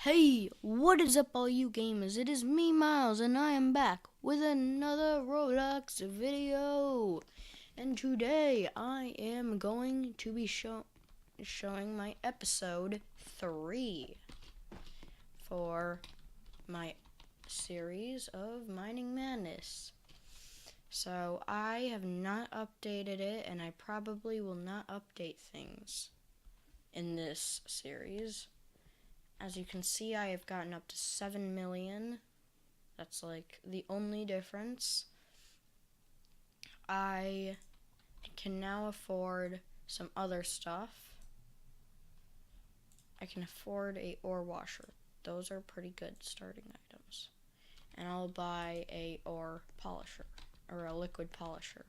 Hey, what is up all you gamers? It is me, Miles, and I am back with another Roblox video. And today I am going to be showing my episode 3 for my series of Mining Madness. So I have not updated it, and I probably will not update things in this series. As you can see, I have gotten up to 7 million. That's like the only difference. I can now afford some other stuff. I can afford a ore washer. Those are pretty good starting items. And I'll buy a ore polisher, or a liquid polisher.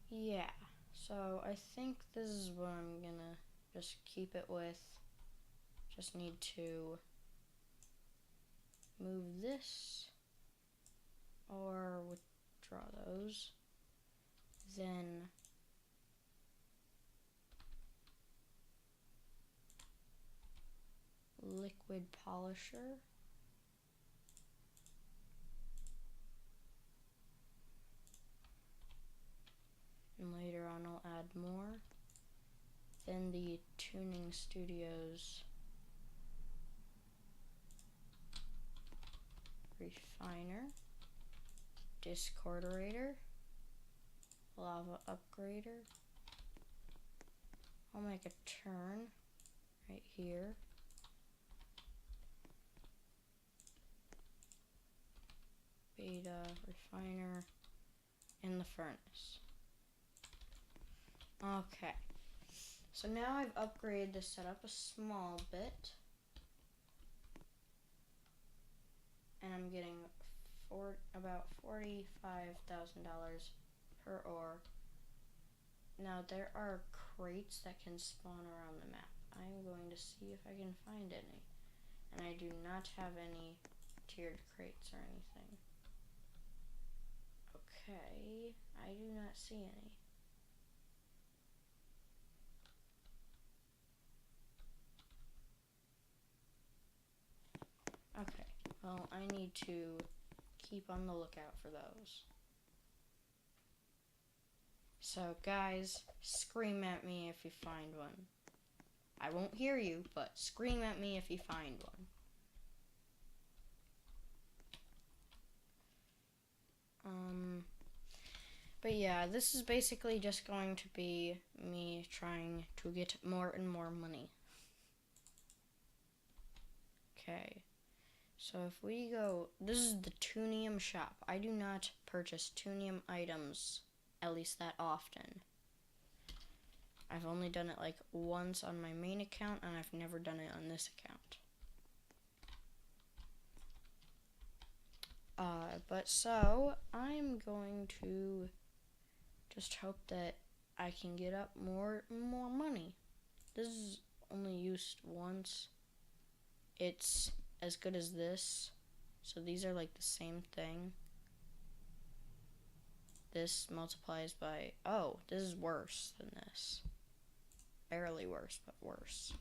Yeah. So I think this is what I'm gonna just keep it with. Just need to move this or withdraw those. Then liquid polisher. And later on I'll add more. Then the Tuning Studios refiner, discordorator, lava upgrader. I'll make a turn right here. Beta, refiner, and the furnace. Okay. So now I've upgraded the setup a small bit. And I'm getting about $45,000 per ore. Now there are crates that can spawn around the map. I'm going to see if I can find any. And I do not have any tiered crates or anything. Okay, I do not see any. Okay, well, I need to keep on the lookout for those. So, guys, scream at me if you find one. I won't hear you, but scream at me if you find one. But yeah, this is basically just going to be me trying to get more and more money. Okay. So if we go, this is the Tunium shop. I do not purchase Tunium items, at least that often. I've only done it like once on my main account, and I've never done it on this account. But so, I'm going to just hope that I can get up more money. This is only used once. It's as good as this. So these are like the same thing. This multiplies by, oh, this is worse than this. Barely worse, but worse.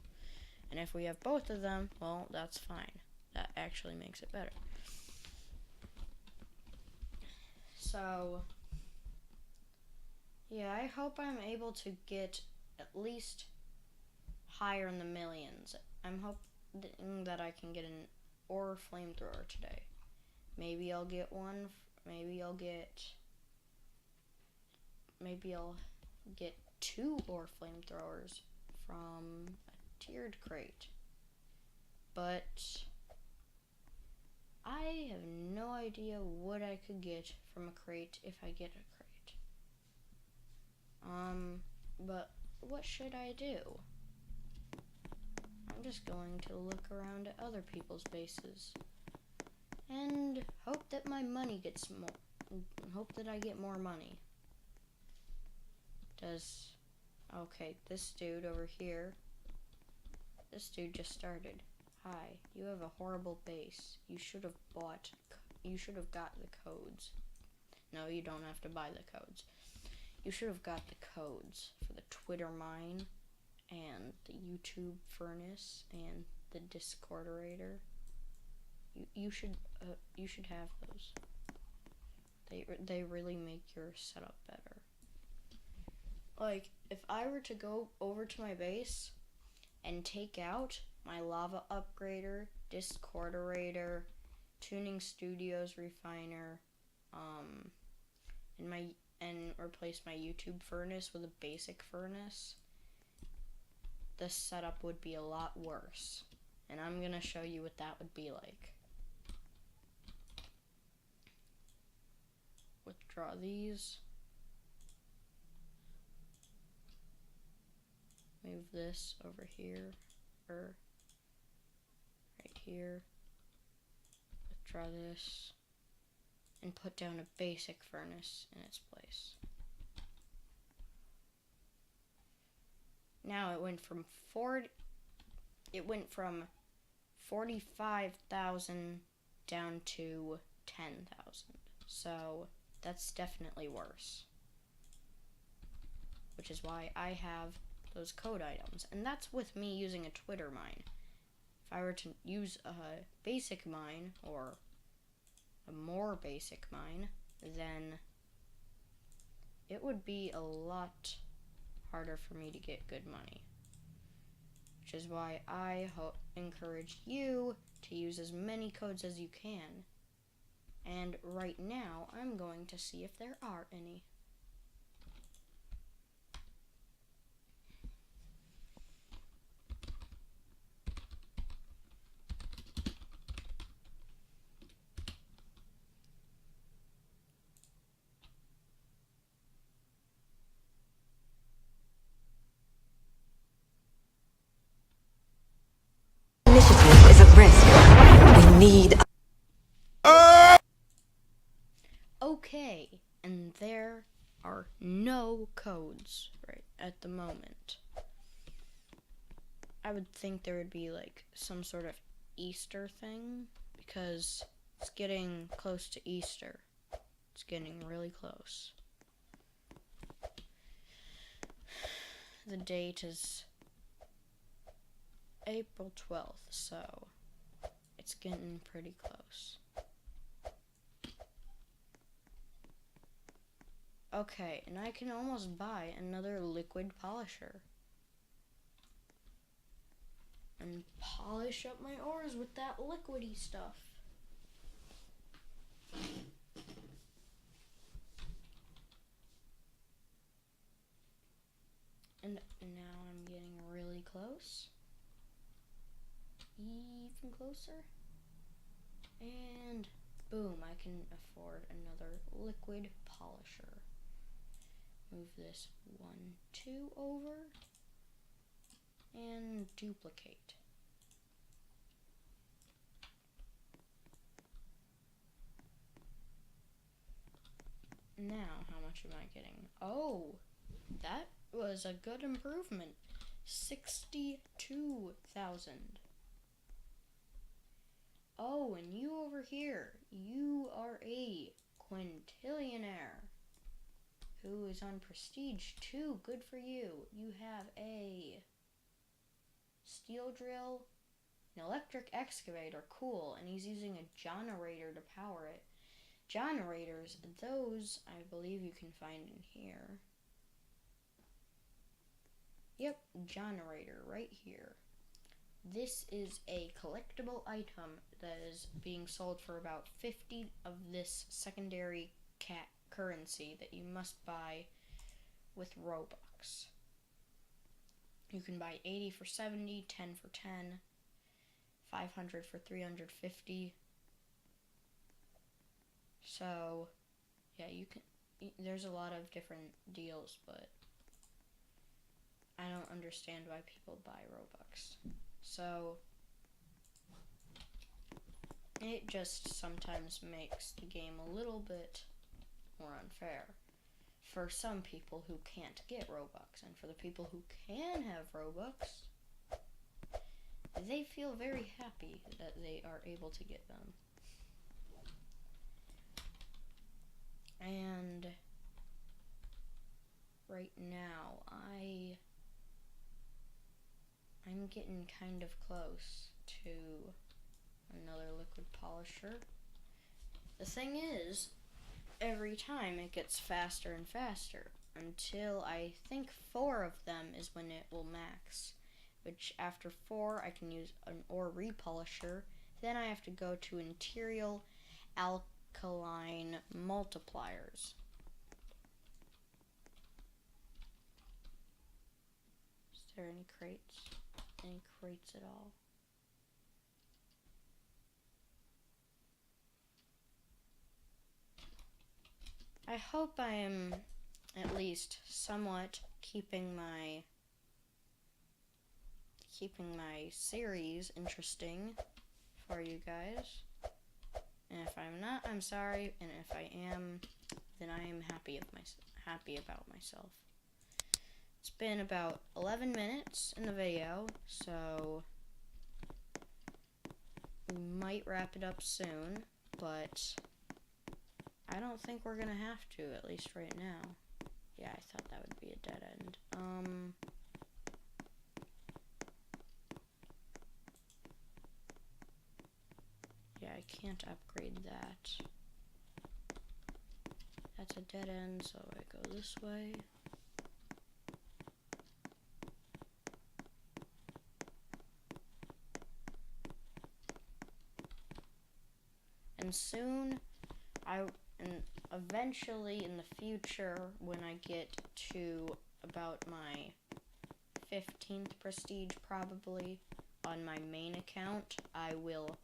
And if we have both of them, well, that's fine. That actually makes it better. So, yeah, I hope I'm able to get at least higher in the millions. I'm hoping that I can get an ore flamethrower today. Maybe I'll get one. Maybe I'll get 2 ore flamethrowers from a tiered crate. But I have no idea what I could get from a crate if I get a crate. But what should I do? I'm just going to look around at other people's bases and hope that my money gets more. Hope that I get more money. Okay, this dude over here. This dude just started. Hi, you have a horrible base. You should have got the codes. No, you don't have to buy the codes. You should have got the codes for the Twitter mine and the YouTube furnace and the Discordorator. You should have those. They really make your setup better. Like, if I were to go over to my base and take out my lava upgrader, Discordorator, tuning studios refiner, and replace my YouTube furnace with a basic furnace, the setup would be a lot worse. And I'm gonna show you what that would be like. Withdraw these. Move this over here, or right here. Withdraw this, and put down a basic furnace in its place. Now it went from 45,000 down to 10,000. So that's definitely worse. Which is why I have those code items. And that's with me using a Twitter mine. If I were to use a basic mine, or a more basic mine, then it would be a lot harder for me to get good money. Which is why I encourage you to use as many codes as you can. And right now, I'm going to see if there are any. Initiative is at risk. We need... Okay, and there are no codes right at the moment. I would think there would be like some sort of Easter thing, because it's getting close to Easter. It's getting really close. The date is April 12th, so it's getting pretty close. Okay, and I can almost buy another liquid polisher. And polish up my ores with that liquidy stuff. And now I'm getting really close. Even closer. And boom, I can afford another liquid polisher. Move this 1, 2 over. And duplicate. Now, how much am I getting? Oh, that was a good improvement. 62,000. Oh, and you over here, you are a quintillionaire who is on Prestige 2. Good for you. You have a steel drill, an electric excavator, cool, and he's using a generator to power it. Generators, those I believe you can find in here. Yep, generator right here. This is a collectible item that is being sold for about 50 of this secondary currency that you must buy with Robux. You can buy 80 for 70, 10 for 10, 500 for 350. So, yeah, you can. There's a lot of different deals, but I don't understand why people buy Robux. So, it just sometimes makes the game a little bit more unfair for some people who can't get Robux, and for the people who can have Robux, they feel very happy that they are able to get them. And right now, I'm getting kind of close to another liquid polisher. The thing is, every time it gets faster and faster until I think 4 of them is when it will max, which after 4 I can use an ore repolisher. Then I have to go to interior alkaline multipliers. Is there any crates? Any crates at all? I hope I am at least somewhat keeping my series interesting for you guys. And if I'm not, I'm sorry. And if I am, then I am happy about myself. It's been about 11 minutes in the video, so we might wrap it up soon, but I don't think we're gonna have to, at least right now. Yeah, I thought that would be a dead end. Yeah, I can't upgrade that. That's a dead end, so I go this way. And soon, and eventually in the future, when I get to about my 15th prestige my main account, I will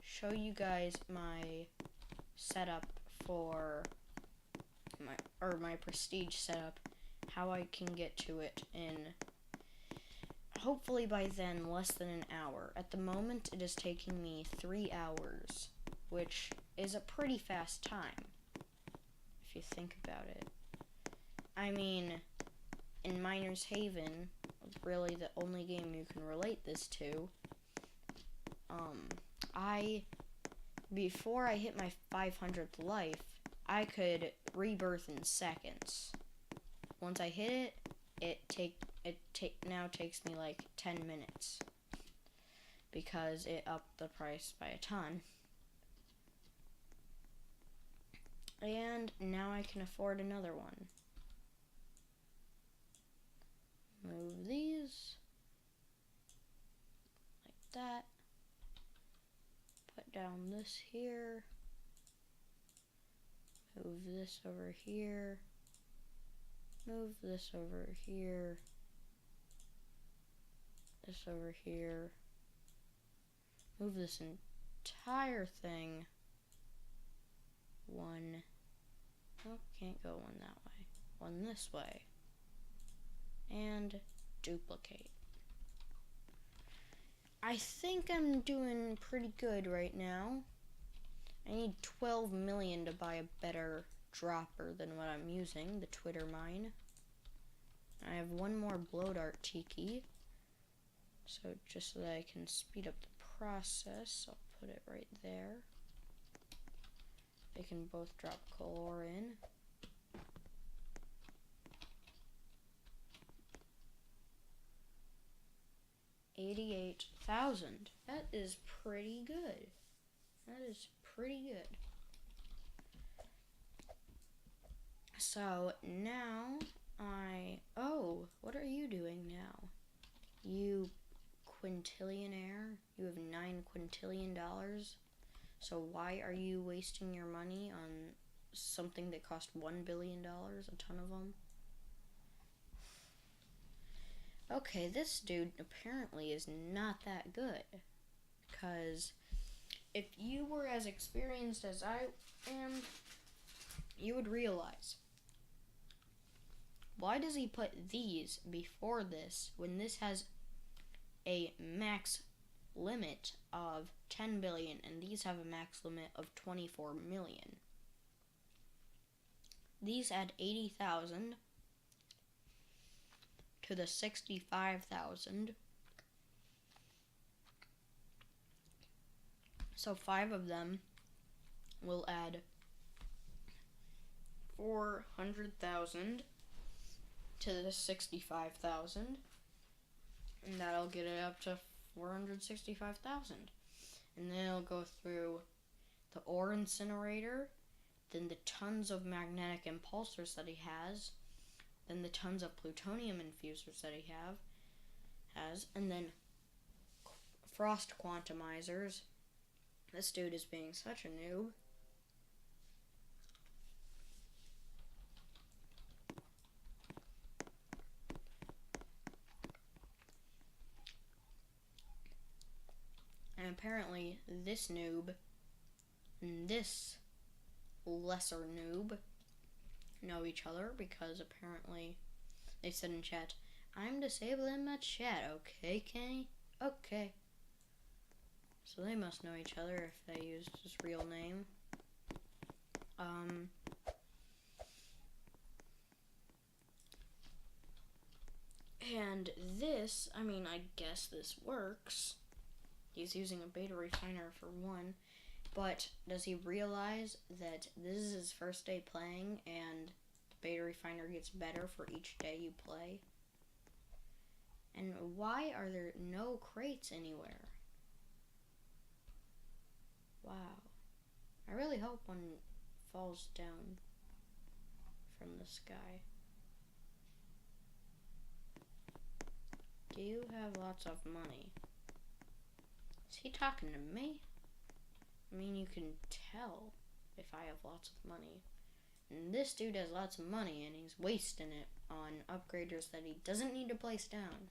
show you guys my setup for my prestige setup, how I can get to it in, hopefully by then, less than an hour. At the moment, it is taking me 3 hours, which is a pretty fast time, if you think about it. I mean, in Miner's Haven, really the only game you can relate this to, before I hit my 500th life, I could rebirth in seconds. Once I hit it, it now takes me like 10 minutes, because it upped the price by a ton. And now I can afford another one. Move these like that. Put down this here. Move this over here. Move this over here. This over here. Move this entire thing. One. Oh, can't go one that way. One this way. And duplicate. I think I'm doing pretty good right now. I need 12 million to buy a better dropper than what I'm using, the Twitter mine. I have one more blow dart tiki. So just so that I can speed up the process, I'll put it right there. They can both drop color in. $88,000. That is pretty good. That is pretty good. So now what are you doing now? You quintillionaire? You have $9 quintillion. So why are you wasting your money on something that cost $1 billion? A ton of them. Okay, this dude apparently is not that good. Because if you were as experienced as I am, you would realize, why does he put these before this when this has a max limit of 10 billion and these have a max limit of 24 million? These add 80,000 to the 65,000. So 5 of them will add 400,000 to the 65,000, and that'll get it up to 465,000. And then it'll go through the ore incinerator, then the tons of magnetic impulsors that he has, then the tons of plutonium infusers that he has, and then frost quantumizers. This dude is being such a noob. And apparently this noob and this lesser noob know each other, because apparently they said in chat, "I'm disabling my chat, okay, Kenny? Okay." So they must know each other if they used his real name. And this, I mean, I guess this works. He's using a beta refiner for one, but does he realize that this is his first day playing and the beta refiner gets better for each day you play? And why are there no crates anywhere? Wow. I really hope one falls down from the sky. Do you have lots of money? Is he talking to me? I mean, you can tell if I have lots of money. And this dude has lots of money and he's wasting it on upgraders that he doesn't need to place down.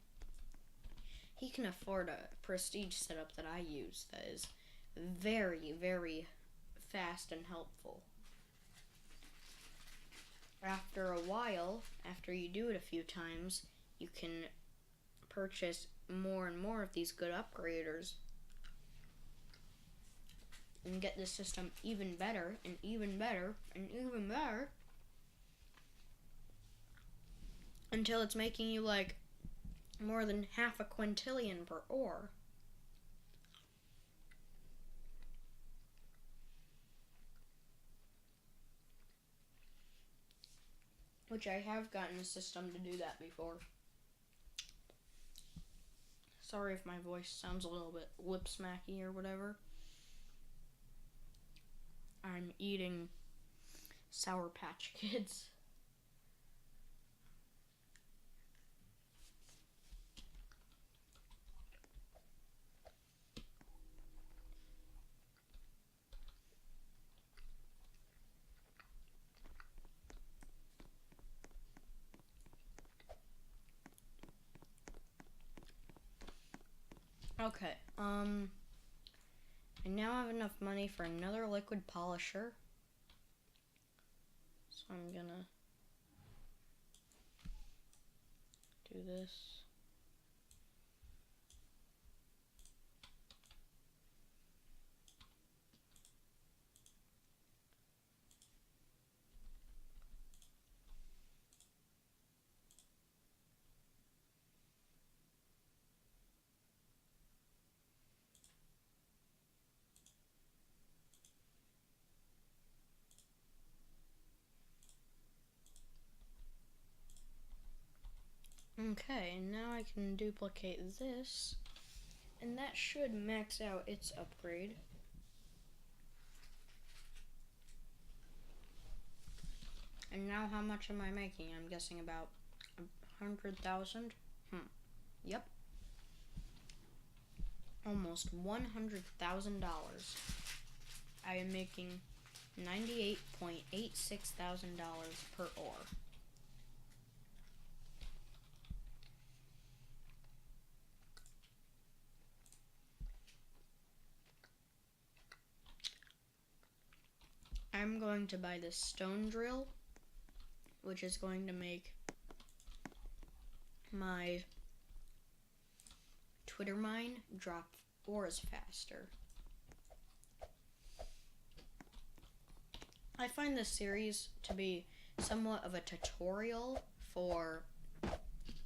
He can afford a prestige setup that I use that is very, very fast and helpful. After a while, after you do it a few times, you can purchase more and more of these good upgraders and get the system even better and even better and even better until it's making you like more than half a quintillion per ore. Which I have gotten a system to do that before. Sorry if my voice sounds a little bit lip smacky or whatever. I'm eating Sour Patch Kids. Okay, I now have enough money for another liquid polisher. So I'm gonna do this. Okay, now I can duplicate this, and that should max out its upgrade. And now how much am I making? I'm guessing about 100,000? Yep. Almost $100,000. I am making $98.86 thousand per ore. I'm going to buy this stone drill, which is going to make my Twitter mine drop ores faster. I find this series to be somewhat of a tutorial for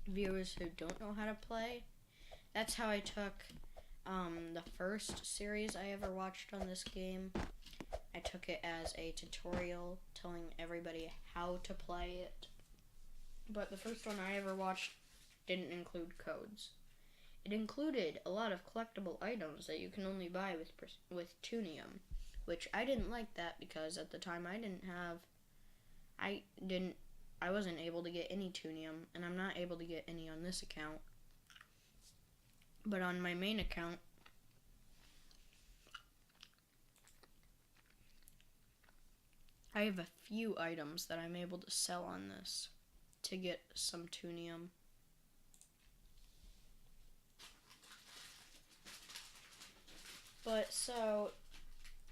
viewers who don't know how to play. That's how I took the first series I ever watched on this game. I took it as a tutorial telling everybody how to play it. But the first one I ever watched didn't include codes. It included a lot of collectible items that you can only buy with Tunium, which I didn't like that because at the time I wasn't able to get any Tunium, and I'm not able to get any on this account. But on my main account, I have a few items that I'm able to sell on this to get some Tunium. But so,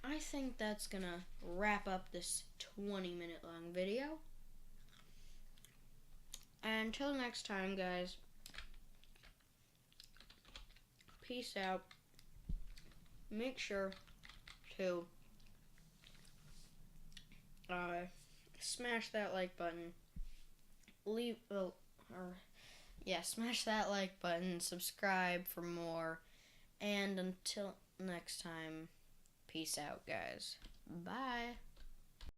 I think that's gonna wrap up this 20-minute long video. And until next time, guys, peace out. Make sure to smash that like button. Smash that like button. Subscribe for more. And until next time, peace out, guys. Bye.